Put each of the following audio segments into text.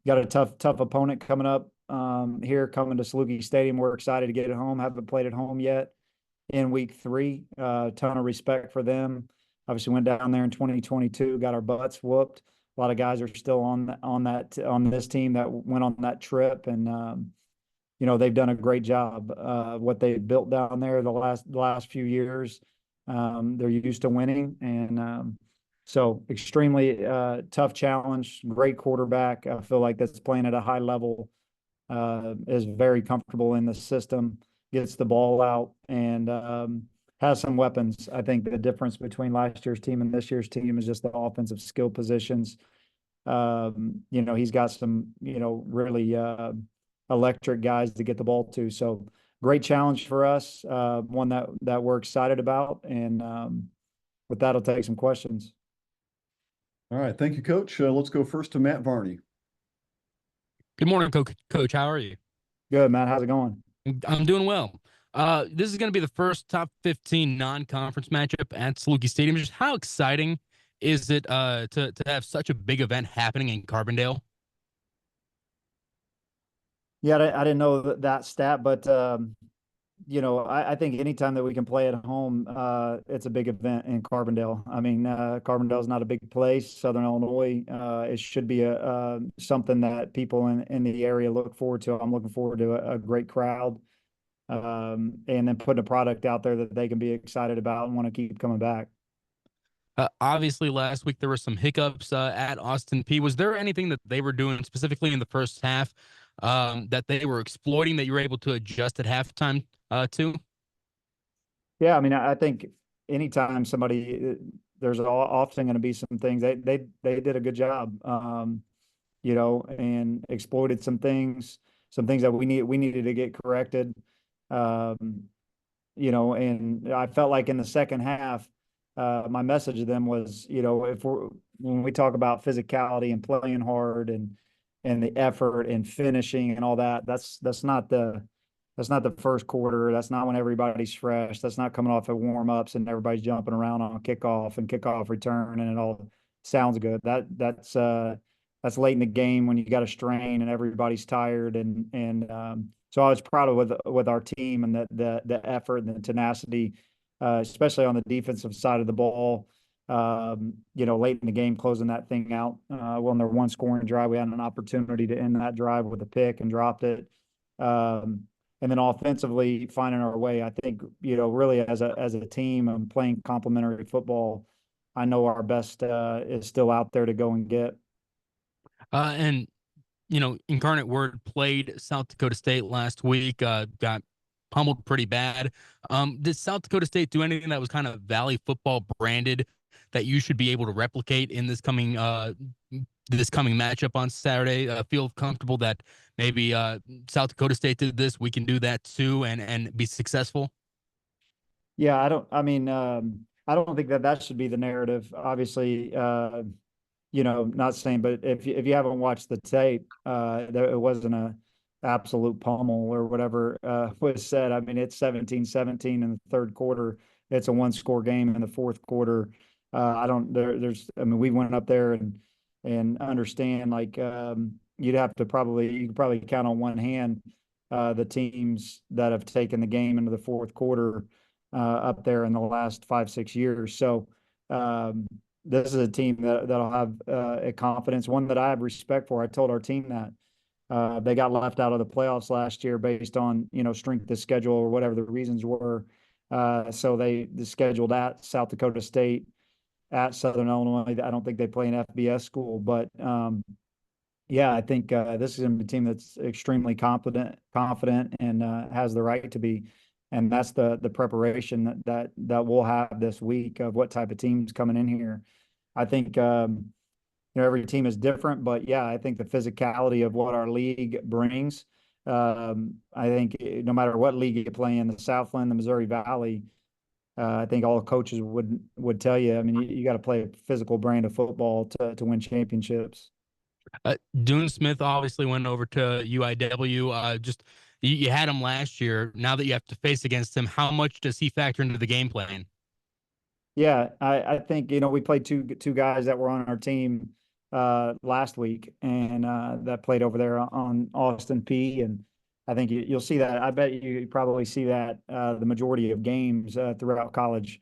got a tough opponent coming up here, coming to Saluki Stadium. We're excited to get it home. Haven't played at home yet in week 3. Ton of respect for them. Obviously went down there in 2022, got our butts whooped. A lot of guys are still on this team that went on that trip, and they've done a great job. What they've built down there the last few years, they're used to winning, and so extremely tough challenge. Great quarterback. I feel like that's playing at a high level. Is very comfortable in the system, gets the ball out, and has some weapons. I think the difference between last year's team and this year's team is just the offensive skill positions. He's got some, really electric guys to get the ball to. So great challenge for us, one that we're excited about. And with that, I'll take some questions. All right. Thank you, Coach. Let's go first to Matt Varney. Good morning, Coach. How are you? Good, Matt. How's it going? I'm doing well. This is going to be the first top 15 non-conference matchup at Saluki Stadium. Just how exciting is it to have such a big event happening in Carbondale? Yeah, I didn't know that stat, but I think anytime that we can play at home, it's a big event in Carbondale. I mean, Carbondale is not a big place, Southern Illinois. It should be something that people in the area look forward to. I'm looking forward to a great crowd, and then putting a product out there that they can be excited about and want to keep coming back. Obviously, last week there were some hiccups at Austin P. Was there anything that they were doing specifically in the first half that they were exploiting that you were able to adjust at halftime to? Yeah, I mean, I think anytime there's often going to be some things they did a good job, and exploited some things that we needed to get corrected, and I felt like in the second half, my message to them was, when we talk about physicality and playing hard and the effort and finishing and all that, that's not the first quarter. That's not when everybody's fresh. That's not coming off of warm-ups and everybody's jumping around on kickoff and kickoff return and it all sounds good. That's late in the game when you got a strain and everybody's tired, and so I was proud of with our team and the effort and the tenacity, especially on the defensive side of the ball. Late in the game, closing that thing out. On their one scoring drive, we had an opportunity to end that drive with a pick and dropped it. And then offensively, finding our way. I think, really as a team and playing complementary football, I know our best is still out there to go and get. And Incarnate Word played South Dakota State last week. Got pummeled pretty bad. Did South Dakota State do anything that was kind of Valley football branded that you should be able to replicate in this coming matchup on Saturday? Feel comfortable that maybe South Dakota State did this, we can do that too, and be successful? Yeah, I don't think that should be the narrative. Obviously, not saying, but if you haven't watched the tape, it wasn't a absolute pummel or whatever was said. I mean, it's 17-17 in the third quarter. It's a one-score game in the fourth quarter. We went up there and understand, like, you could probably count on one hand the teams that have taken the game into the fourth quarter up there in the last 5-6 years. So this is a team that'll have a confidence, one that I have respect for. I told our team that they got left out of the playoffs last year based on strength of schedule or whatever the reasons were. So they scheduled at South Dakota State, at Southern Illinois. I don't think they play an FBS school, but I think this is a team that's extremely confident, and has the right to be. And that's the preparation that we'll have this week of what type of team's coming in here. I think every team is different, but I think the physicality of what our league brings. I think no matter what league you play in, the Southland, the Missouri Valley, I think all coaches would tell you. I mean, you got to play a physical brand of football to win championships. Dune Smith obviously went over to UIW. You had him last year. Now that you have to face against him, how much does he factor into the game plan? Yeah, I think we played two guys that were on our team last week, and that played over there on Austin P. And I think you'll see that. I bet you probably see that the majority of games throughout college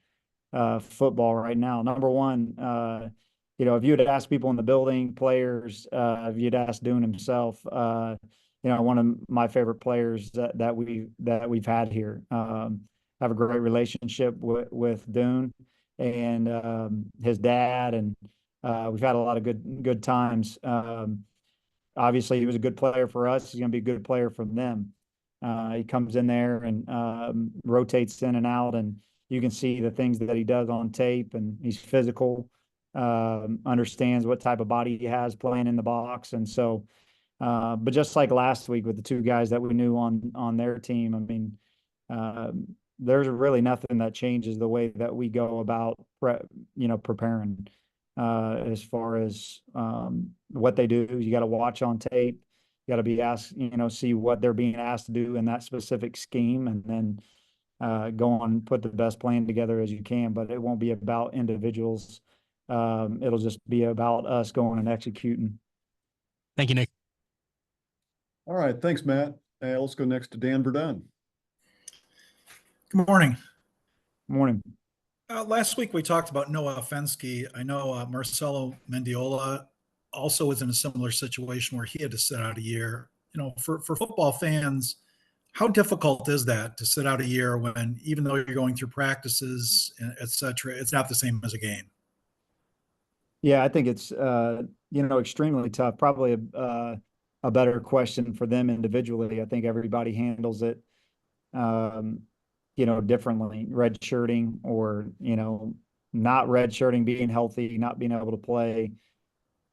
football right now. Number one, if you had asked people in the building, players, if you'd asked Dune himself, one of my favorite players that we've had here. Have a great relationship with Dune and his dad, and we've had a lot of good times. Obviously, he was a good player for us. He's going to be a good player for them. He comes in there and rotates in and out, and you can see the things that he does on tape, and he's physical, understands what type of body he has playing in the box. And so, but just like last week with the two guys that we knew on their team, I mean, there's really nothing that changes the way that we go about preparing as far as what they do. You got to watch on tape. You got to be asked, see what they're being asked to do in that specific scheme, and then go on and put the best plan together as you can. But it won't be about individuals. It'll just be about us going and executing. Thank you, Nick. All right, thanks, Matt. Let's go next to Dan Verdun. Good morning. Morning. Last week we talked about Noah Fensky. I know Marcelo Mendiola also was in a similar situation where he had to sit out a year. For football fans, how difficult is that to sit out a year when, even though you're going through practices, et cetera, it's not the same as a game? Yeah, I think it's extremely tough. Probably a better question for them individually. I think everybody handles it differently. Red shirting or not red shirting, being healthy, not being able to play.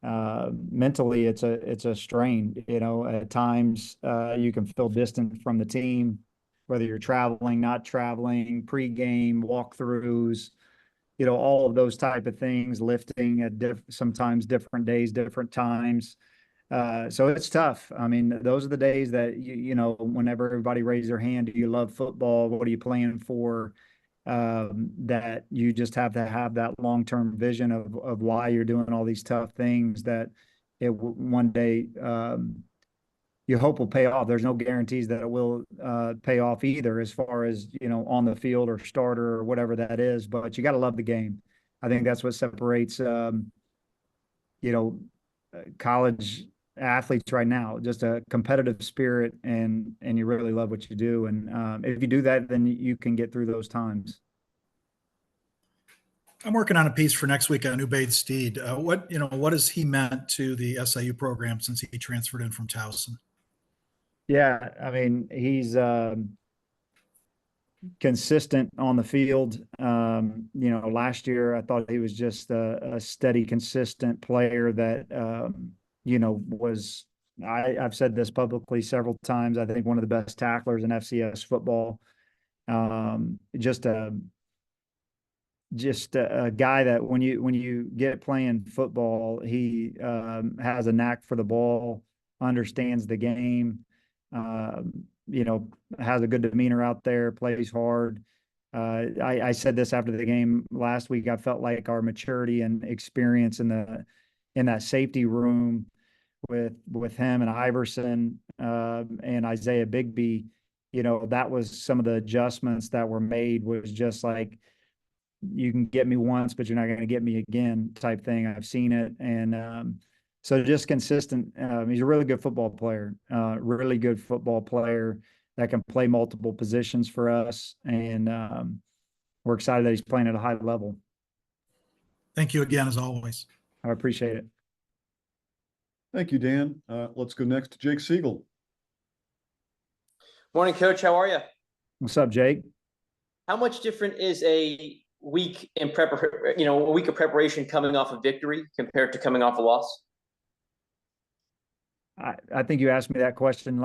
Mentally, it's a strain. At times you can feel distant from the team, whether you're traveling, not traveling, pregame walkthroughs. All of those type of things, lifting at sometimes different days, different times. So it's tough. I mean, those are the days that, whenever everybody raises their hand, do you love football? What are you playing for? That you just have to have that long-term vision of why you're doing all these tough things that one day you hope will pay off. There's no guarantees that it will pay off either, as far as, on the field or starter or whatever that is, but you got to love the game. I think that's what separates, college athletes right now, just a competitive spirit, and you really love what you do. And if you do that, then you can get through those times. I'm working on a piece for next week on Ubaid Steed. What has he meant to the SIU program since he transferred in from Towson? Yeah, I mean, he's consistent on the field. Last year I thought he was just a steady, consistent player that was, I've said this publicly several times, I think one of the best tacklers in FCS football. Just a guy that when you get playing football, he has a knack for the ball, understands the game, has a good demeanor out there, plays hard. I said this after the game last week. I felt like our maturity and experience in that safety room with him and Iverson and Isaiah Bigby, that was some of the adjustments that were made. Was just like, you can get me once, but you're not going to get me again type thing. I've seen it. And so just consistent. He's a really good football player, really good football player that can play multiple positions for us. And we're excited that he's playing at a high level. Thank you again, as always. I appreciate it. Thank you, Dan. Let's go next to Jake Siegel. Morning, Coach. How are you? What's up, Jake? How much different is a week in a week of preparation coming off a victory compared to coming off a loss? I think you asked me that question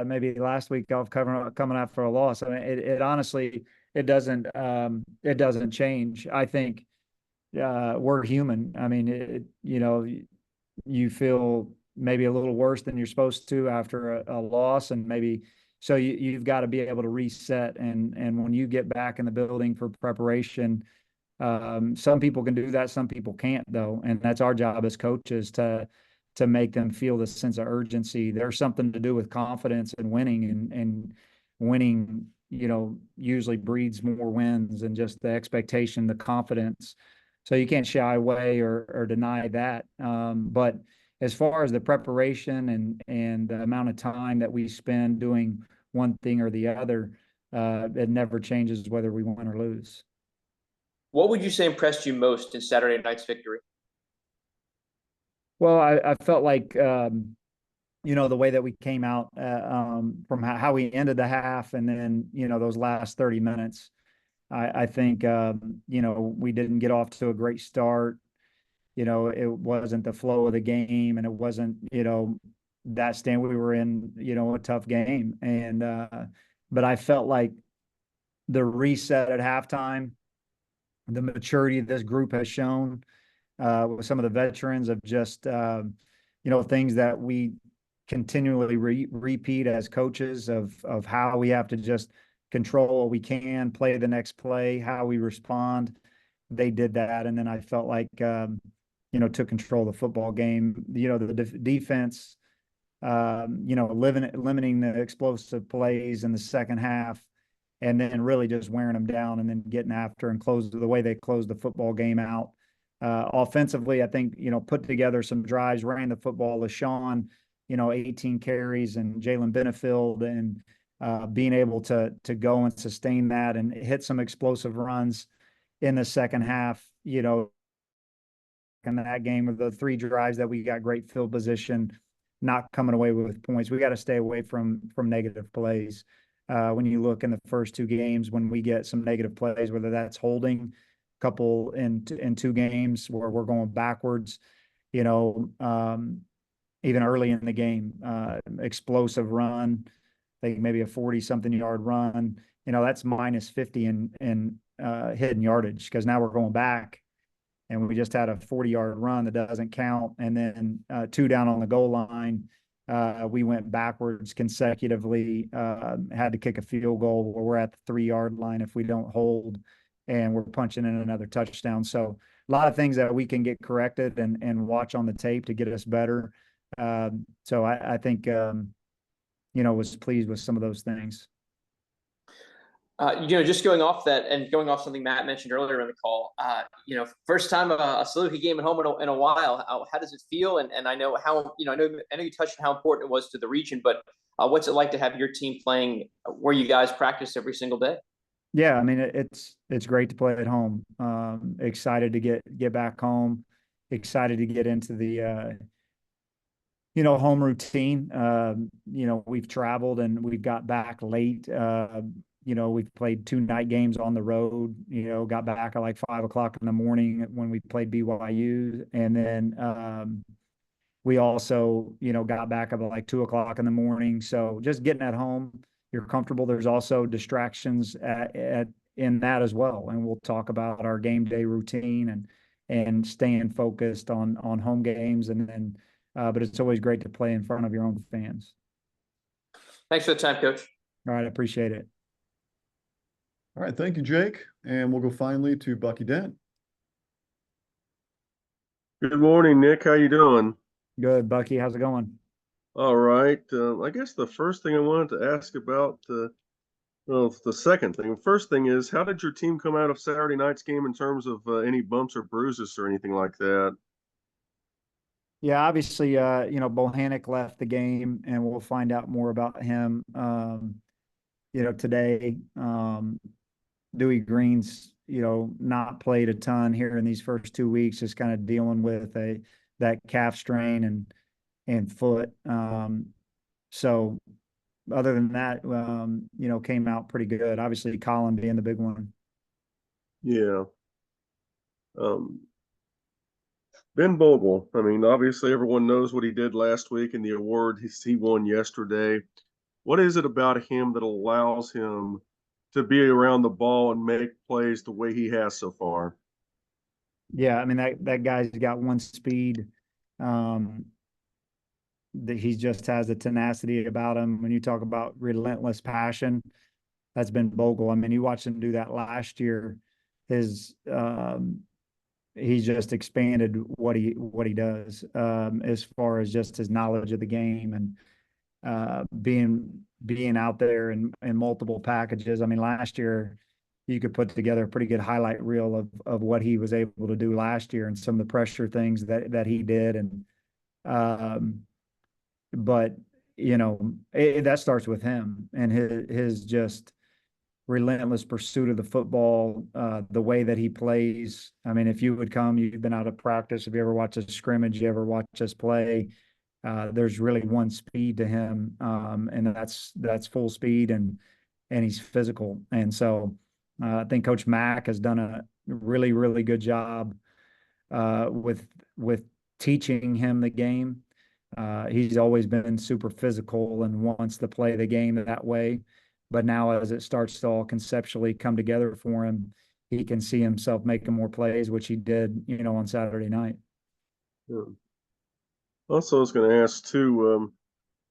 maybe last week off coming out for a loss. I mean, it honestly, it doesn't change. I think we're human. I mean, you feel maybe a little worse than you're supposed to after a loss, and maybe so you've got to be able to reset. And when you get back in the building for preparation, Some people can do that, some people can't though. And that's our job as coaches to make them feel the sense of urgency. There's something to do with confidence and winning, and winning, usually breeds more wins, and just the expectation, the confidence. So you can't shy away or deny that. But as far as the preparation and the amount of time that we spend doing one thing or the other, it never changes whether we win or lose. What would you say impressed you most in Saturday night's victory? Well, I felt like, the way that we came out from how we ended the half, and then, those last 30 minutes, I think, we didn't get off to a great start. It wasn't the flow of the game, and it wasn't, that stand we were in, a tough game. But I felt like the reset at halftime, the maturity this group has shown, with some of the veterans, of just, things that we continually repeat as coaches, of how we have to just control what we can, play the next play, how we respond. They did that. And then I felt like, took control of the football game. The defense, limiting the explosive plays in the second half, and then really just wearing them down, and then getting after and close the way they closed the football game out. Offensively, I think, put together some drives, ran the football. LaShawn, 18 carries, and Jalen Benefield, and being able to go and sustain that and hit some explosive runs in the second half, in that game, of the 3 drives that we got great field position, not coming away with points. We got to stay away from negative plays. When you look in the first 2 games, when we get some negative plays, whether that's holding, couple in 2 games where we're going backwards, even early in the game, explosive run, like maybe a 40-something yard run, that's minus 50 in hidden yardage, because now we're going back, and we just had a 40-yard run that doesn't count. And then 2 down on the goal line, we went backwards consecutively, had to kick a field goal where we're at the 3-yard line if we don't hold, and we're punching in another touchdown. So a lot of things that we can get corrected and watch on the tape to get us better. So I think, was pleased with some of those things. Just going off that and going off something Matt mentioned earlier in the call, first time a Saluki game at home in a while. How does it feel? And I know how, I know you touched on how important it was to the region, but what's it like to have your team playing where you guys practice every single day? Yeah, I mean, it's great to play at home. Excited to get back home. Excited to get into the home routine. We've traveled and we've got back late. We've played 2 night games on the road. Got back at like 5 o'clock in the morning when we played BYU, and then we also got back at like 2 o'clock in the morning. So just getting at home, you're comfortable. There's also distractions in that as well, and we'll talk about our game day routine and staying focused on home games, and then but it's always great to play in front of your own fans. Thanks for the time, Coach. All right, I appreciate it. All right, thank you, Jake. And we'll go finally to Bucky Dent. Good morning, Nick. How you doing? Good, Bucky. How's it going? All right. I guess the first thing I wanted to ask about, well, the second thing. The first thing is, how did your team come out of Saturday night's game in terms of any bumps or bruises or anything like that? Yeah, obviously, Bohannon left the game, and we'll find out more about him, today. Dewey Green's, not played a ton here in these first 2 weeks, just kind of dealing with that calf strain and foot. So other than that, came out pretty good. Obviously, Colin being the big one. Yeah. Ben Bogle. I mean, obviously everyone knows what he did last week and the award he won yesterday. What is it about him that allows him to be around the ball and make plays the way he has so far? Yeah, I mean, that guy's got one speed. That he just has a tenacity about him. When you talk about relentless passion, that's been Bogle. I mean, you watched him do that last year, he's just expanded what he does, as far as just his knowledge of the game and being out there in multiple packages. I mean, last year you could put together a pretty good highlight reel of what he was able to do last year and some of the pressure things that he did. And but that starts with him and his just relentless pursuit of the football, the way that he plays. I mean, if you would come, you've been out of practice. If you ever watch a scrimmage, you ever watch us play, there's really one speed to him, and that's full speed, and he's physical. And so I think Coach Mack has done a really, really good job with teaching him the game. He's always been super physical and wants to play the game that way. But now, as it starts to all conceptually come together for him, he can see himself making more plays, which he did, on Saturday night. Yeah. Also, I was going to ask too.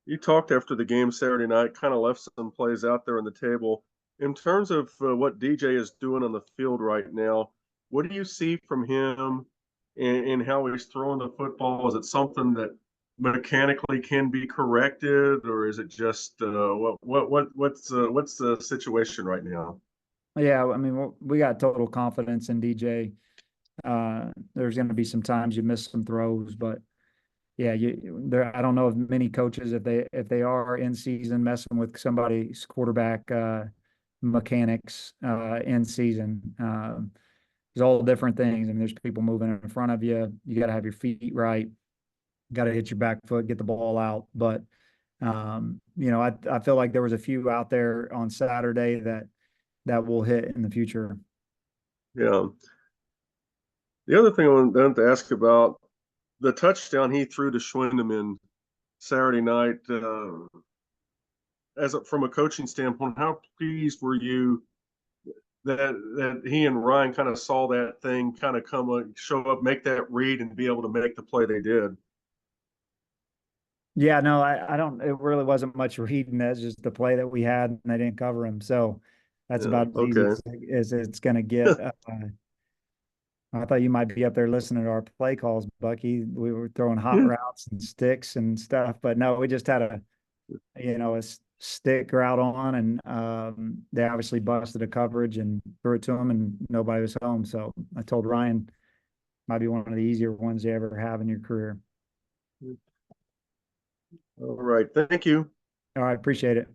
You talked after the game Saturday night, kind of left some plays out there on the table. In terms of what DJ is doing on the field right now, what do you see from him in how he's throwing the football? Is it something that mechanically can be corrected, or is it just what's the situation right now? Yeah, I mean, we got total confidence in DJ. There's going to be some times you miss some throws, but yeah, I don't know of many coaches if they are in season messing with somebody's quarterback mechanics in season. There's all different things. I mean, there's people moving in front of you. You got to have your feet right. Got to hit your back foot, get the ball out. But I feel like there was a few out there on Saturday that will hit in the future. Yeah. The other thing I wanted to ask about the touchdown he threw to Schwindeman Saturday night. From a coaching standpoint, how pleased were you that he and Ryan kind of saw that thing kind of show up, make that read, and be able to make the play they did? Yeah, no, I don't. It really wasn't much reading. That's just the play that we had, and they didn't cover him. So that's Yeah, about as easy okay. as it's going to get. I thought you might be up there listening to our play calls, Bucky. We were throwing hot routes and sticks and stuff, but no, we just had a stick route on, and they obviously busted a coverage and threw it to him, and nobody was home. So I told Ryan, might be one of the easier ones you ever have in your career. All right. Thank you. All right, appreciate it.